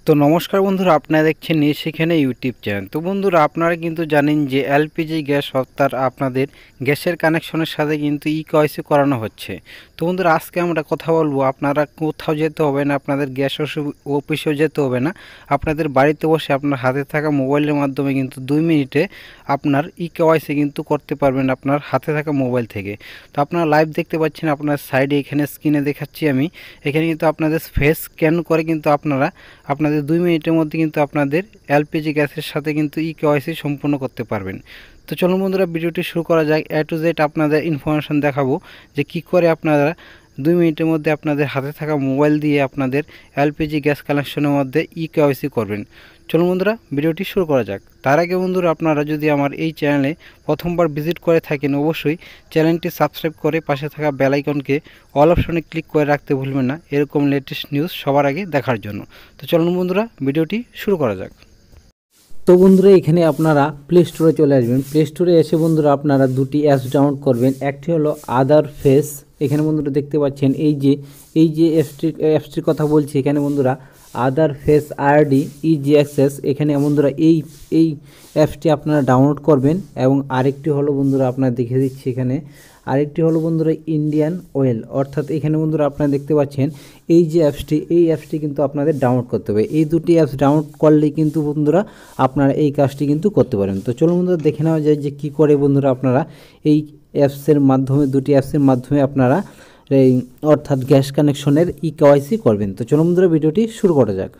তো নমস্কার বন্ধুরা, আপনারা দেখছেন নিয়ে সেখানে ইউটিউব চ্যানেল। তো বন্ধুরা, আপনারা কিন্তু জানেন যে এলপিজি গ্যাস অর্থাৎ আপনাদের গ্যাসের কানেকশনের সাথে কিন্তু ইকেওয়াইসি করানো হচ্ছে। তো বন্ধুরা, আজকে আমরা কথা বলবো, আপনারা কোথাও যেতে হবে না, আপনাদের গ্যাস অফিসেও যেতে হবে না, আপনাদের বাড়িতে বসে আপনার হাতে থাকা মোবাইলের মাধ্যমে কিন্তু 2 মিনিটে আপনার ইকেওয়াইসি কিন্তু করতে পারবেন আপনার হাতে থাকা মোবাইল থেকে। তো আপনারা লাইভ দেখতে পাচ্ছেন, আপনার সাইডে এখানে স্ক্রিনে দেখাচ্ছি আমি। এখানে কিন্তু আপনাদের ফেস স্ক্যান করে কিন্তু আপনাদের 2 মিনিটের মধ্যে কিন্তু আপনাদের এলপিজি গ্যাসের সাথে কিন্তু ইকেওয়াইসি সম্পূর্ণ করতে পারবেন। তো চলুন বন্ধুরা, ভিডিওটি শুরু করা যাক। A to Z আপনাদের ইনফরমেশন দেখাবো যে কি করে আপনারা 2 মিনিটের মধ্যে আপনাদের হাতে থাকা মোবাইল দিয়ে আপনাদের এলপিজি গ্যাস কানেকশনের মধ্যে ইকেওয়াইসি করবেন। চলুন বন্ধুরা, ভিডিওটি শুরু করা যাক। তার আগে বন্ধুরা, আপনারা যদি আমার এই চ্যানেলে প্রথমবার ভিজিট করে থাকেন, অবশ্যই চ্যানেলটি সাবস্ক্রাইব করে পাশে থাকা বেল আইকনকে অল অপশনে ক্লিক করে রাখতে ভুলবেন না, এরকম লেটেস্ট নিউজ সবার আগে দেখার জন্য। তো চলুন বন্ধুরা, ভিডিওটি শুরু করা যাক। তো বন্ধুরা, এখানে আপনারা প্লে স্টোরে চলে আসবেন। প্লে স্টোরে এসে বন্ধুরা আপনারা দুটি অ্যাপস ডাউনলোড করবেন। একটি হলো আদার ফেস। এখানে বন্ধুরা দেখতে পাচ্ছেন এই যে অ্যাপসটির কথা বলছি, এখানে বন্ধুরা আদার ফেস আরডি ইজি অ্যাক্সেস, এখানে বন্ধুরা এই অ্যাপসটি আপনারা ডাউনলোড করবেন। এবং আরেকটি হলো বন্ধুরা, আপনারা দেখে দিচ্ছি এখানে আরেকটি হলো বন্ধুরা ইন্ডিয়ান অয়েল, অর্থাৎ এখানে বন্ধুরা আপনারা দেখতে পাচ্ছেন এই অ্যাপসটি কিন্তু আপনাদের ডাউনলোড করতে হবে। এই দুটি অ্যাপস ডাউনলোড করলেই কিন্তু বন্ধুরা আপনারা এই কাজটি কিন্তু করতে পারেন। তো চলুন বন্ধুরা, দেখে নেওয়া যায় যে কী করে বন্ধুরা আপনারা এই দুটি অ্যাপসের মাধ্যমে আপনারা এই অর্থাৎ গ্যাস কানেকশনের ইকেওয়াইসি করবেন। তো চলুন বন্ধুরা, ভিডিওটি শুরু করা যাক।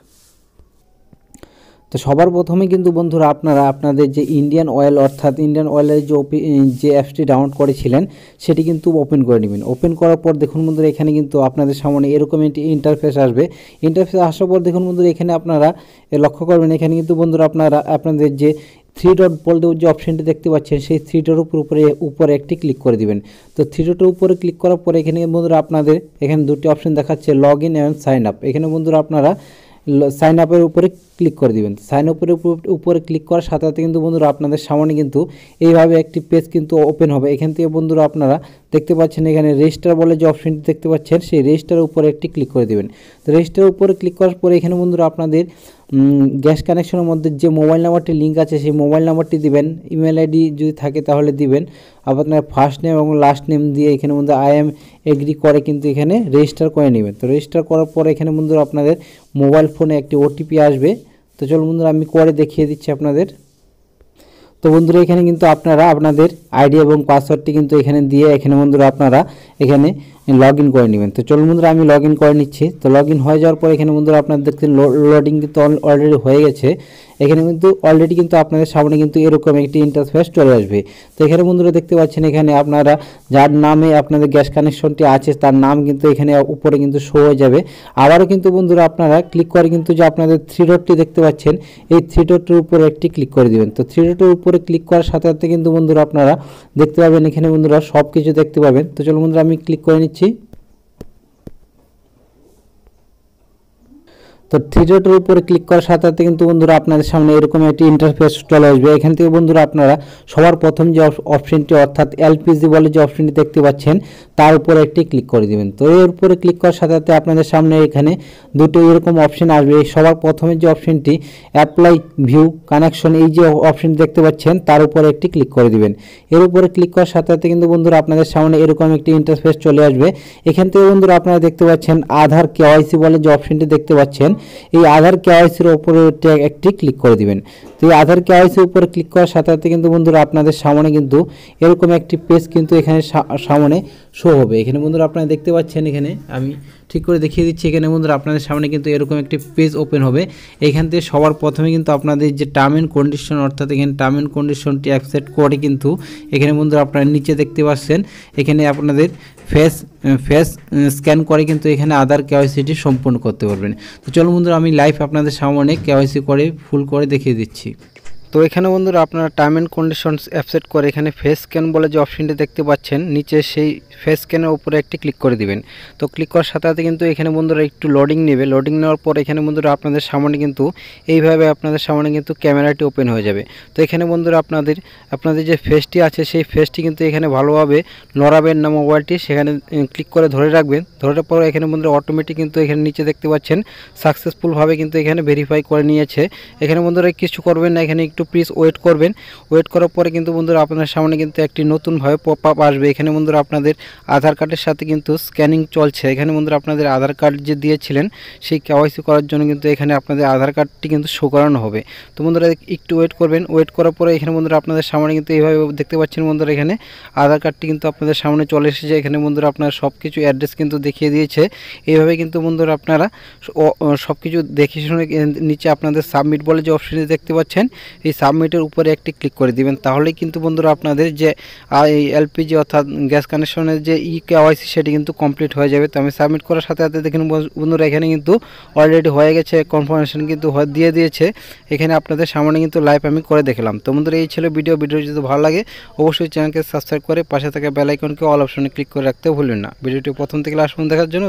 তো সবার প্রথমে কিন্তু বন্ধুরা আপনারা আপনাদের যে ইন্ডিয়ান অয়েল অর্থাৎ ইন্ডিয়ান অয়েলের যে অ্যাপসটি ডাউনলোড করেছিলেন সেটি কিন্তু ওপেন করে নেবেন। ওপেন করার পর দেখুন বন্ধুরা, এখানে কিন্তু আপনাদের সামনে এরকম একটি ইন্টারফেস আসবে। ইন্টারফেস আসার পর দেখুন বন্ধুরা, এখানে আপনারা লক্ষ্য করবেন, এখানে কিন্তু বন্ধুরা আপনাদের যে 3 ডট বলতে যে অপশানটি দেখতে পাচ্ছেন, সেই 3 ডটের উপরে একটি ক্লিক করে দিবেন। তো 3 ডটের উপরে ক্লিক করার পরে এখানে বন্ধুরা আপনাদের এখানে দুটি অপশান দেখাচ্ছে, লগ ইন এবং সাইন আপ। এখানে বন্ধুরা আপনারা সাইন আপের উপরে ক্লিক করে দিবেন। সাইন আপের উপরে ক্লিক করার সাথে সাথে কিন্তু বন্ধুরা আপনাদের সামনে কিন্তু এইভাবে একটি পেজ কিন্তু ওপেন হবে। এখান থেকে বন্ধুরা আপনারা দেখতে পাচ্ছেন এখানে রেজিস্টার বলে যে অপশনটি দেখতে পাচ্ছেন, সেই রেজিস্টারের উপরে একটি ক্লিক করে দিবেন। তো রেজিস্টারের উপরে ক্লিক করার পরে এখানে বন্ধুরা আপনাদের গ্যাস কানেকশনের মধ্যে যে মোবাইল নাম্বারটি লিঙ্ক আছে সেই মোবাইল নাম্বারটি দিবেন। ইমেল আইডি যদি থাকে তাহলে দিবেন। আপনার ফার্স্ট নেম এবং লাস্ট নেম দিয়ে এখানে বন্ধুরা আই এম এগ্রি করে কিন্তু এখানে রেজিস্টার করে নেবেন। তো রেজিস্টার করার পরে এখানে বন্ধুরা আপনাদের মোবাইল ফোনে একটি ওটিপি আসবে। তো চলুন বন্ধুরা, আমি করে দেখিয়ে দিচ্ছি আপনাদের। তো বন্ধুরা, এখানে কিন্তু আপনারা আপনাদের আইডি এবং পাসওয়ার্ডটি কিন্তু এখানে দিয়ে এখানে বন্ধুরা আপনারা এখানে লগ ইন করে নেবেন। তো চলুন বন্ধুরা, আমি লগ ইন করে নিচ্ছি। তো লগ ইন হয়ে যাওয়ার পর এখানে বন্ধুরা আপনাদের দেখতে লোডিং কিন্তু অলরেডি হয়ে গেছে। এখানে কিন্তু অলরেডি কিন্তু আপনাদের সামনে কিন্তু এরকম একটি ইন্টারফেস চলে আসবে। তো এখানে বন্ধুরা দেখতে পাচ্ছেন এখানে আপনারা যার নামে আপনাদের গ্যাস কানেকশনটি আছে তার নাম কিন্তু এখানে উপরে কিন্তু শো হয়ে যাবে। আবারও কিন্তু বন্ধুরা আপনারা ক্লিক করে কিন্তু যে আপনাদের 3 ডটটি দেখতে পাচ্ছেন, এই 3 ডটের উপরে একটি ক্লিক করে দিবেন। তো 3 ডটের উপরে ক্লিক করার সাথে সাথে কিন্তু বন্ধুরা আপনারা দেখতে পাবেন এখানে বন্ধুরা সব কিছু দেখতে পাবেন। তো চলুন বন্ধুরা, আমি ক্লিক করে নিচ্ছি। তো 3 ডটের উপরে ক্লিক করার সাথে সাথে কিন্তু বন্ধুরা আপনাদের সামনে এরকম একটি ইন্টারফেস চলে আসবে। এখান থেকে বন্ধুরা আপনারা সবার প্রথম যে অপশনটি অর্থাৎ এলপিজি বলে যে অপশনটি দেখতে পাচ্ছেন তার উপরে একটি ক্লিক করে দিবেন। তো এর উপরে ক্লিক করার সাথে সাথে আপনাদের সামনে এখানে দুটো এরকম অপশন আসবে। সবার প্রথমে যে অপশনটি অ্যাপ্লাই ভিউ কানেকশন, এই যে অপশনটি দেখতে পাচ্ছেন তার উপরে একটি ক্লিক করে দিবেন। এর উপরে ক্লিক করার সাথে সাথে কিন্তু বন্ধুরা আপনাদের সামনে এরকম একটি ইন্টারফেস চলে আসবে। এখান থেকে বন্ধুরা আপনারা দেখতে পাচ্ছেন আধার কেওয়াইসি বলে যে অপশনটি দেখতে পাচ্ছেন, এই আধার কেওয়াইসির উপরে একটি ক্লিক করে দিবেন। তো এই আধার কেওয়াইসির উপরে ক্লিক করার সাথে সাথে কিন্তু বন্ধুরা আপনাদের সামনে কিন্তু এরকম একটি পেজ কিন্তু এখানে সামনে শো হবে। এখানে বন্ধুরা আপনারা দেখতে পাচ্ছেন, এখানে আমি ঠিক করে দেখিয়ে দিচ্ছি। এখানে বন্ধুরা আপনাদের সামনে কিন্তু এরকম একটি পেজ ওপেন হবে। এখান থেকে সবার প্রথমে কিন্তু আপনাদের যে টার্ম অ্যান্ড কন্ডিশন অর্থাৎ এখানে টার্ম অ্যান্ড কন্ডিশনটি অ্যাকসেপ্ট করে কিন্তু এখানে বন্ধুরা আপনারা নিচে দেখতে পাচ্ছেন এখানে আপনাদের ফেস স্ক্যান করে কিন্তু এখানে আধার কেওয়াইসিটি সম্পূর্ণ করতে পারবেন। তো চলুন বন্ধুরা, আমি লাইভ আপনাদের সামনে কেওয়াইসি করে ফুল করে দেখিয়ে দিচ্ছি। তো এখানে বন্ধুরা আপনারা টার্ম অ্যান্ড কন্ডিশনস অ্যাপসেট করে এখানে ফেস স্ক্যান বলে যে অপশনটি দেখতে পাচ্ছেন নিচে, সেই ফেস স্ক্যানের উপরে একটি ক্লিক করে দিবেন। তো ক্লিক করার সাথে সাথে কিন্তু এখানে বন্ধুরা একটু লোডিং নেবে। লোডিং নেওয়ার পর এখানে বন্ধুরা আপনাদের সামনে কিন্তু এইভাবে আপনাদের সামনে কিন্তু ক্যামেরাটি ওপেন হয়ে যাবে। তো এখানে বন্ধুরা আপনাদের যে ফেসটি আছে সেই ফেসটি কিন্তু এখানে ভালোভাবে নড়াবেন না মোবাইলটি, সেখানে ক্লিক করে ধরে রাখবেন। ধরার পর এখানে বন্ধুরা অটোমেটিক কিন্তু এখানে নিচে দেখতে পাচ্ছেন সাকসেসফুলভাবে কিন্তু এখানে ভেরিফাই করে নিয়েছে। এখানে বন্ধুরা কিছু করবেন না, এখানে একটু প্লিজ ওয়েট করবেন। ওয়েট করার পরে কিন্তু বন্ধুরা আপনার সামনে কিন্তু একটি নতুনভাবে পপ আপ আসবে। এখানে বন্ধুরা আপনাদের আধার কার্ডের সাথে কিন্তু স্ক্যানিং চলছে। এখানে বন্ধুরা আপনাদের আধার কার্ড যে দিয়েছিলেন সেই কেওয়াইসি করার জন্য কিন্তু এখানে আপনাদের আধার কার্ডটি কিন্তু শো করানো হবে। তো বন্ধুরা একটু ওয়েট করবেন। ওয়েট করার পরে এখানে বন্ধুরা আপনাদের সামনে কিন্তু এইভাবে দেখতে পাচ্ছেন বন্ধুরা এখানে আধার কার্ডটি কিন্তু আপনাদের সামনে চলে এসেছে। এখানে বন্ধুরা আপনার সব কিছু অ্যাড্রেস কিন্তু দেখিয়ে দিয়েছে। এইভাবে কিন্তু বন্ধুরা আপনারা সব কিছু দেখে শুনে নিচে আপনাদের সাবমিট বলে যে অপশনটি দেখতে পাচ্ছেন এই সাবমিটের উপরে একটি ক্লিক করে দিবেন। তাহলেই কিন্তু বন্ধুরা আপনাদের যে এই এলপিজি অর্থাৎ গ্যাস কানেকশনের যে কেওয়াইসি সেটি কিন্তু কমপ্লিট হয়ে যাবে। তো আমি সাবমিট করার সাথে সাথে দেখুন বন্ধুরা এখানে কিন্তু অলরেডি হয়ে গেছে, কনফার্মেশন কিন্তু দিয়ে দিয়েছে। এখানে আপনাদের সামনে কিন্তু লাইভ আমি করে দেখলাম। তো বন্ধুরা এই ছিল ভিডিও যদি ভালো লাগে অবশ্যই চ্যানেলকে সাবস্ক্রাইব করে পাশে থাকা বেল আইকনকে অল অপশনে ক্লিক করে রাখতে ভুলবেন না। ভিডিওটি প্রথম থেকে লাস্ট পর্যন্ত দেখার জন্য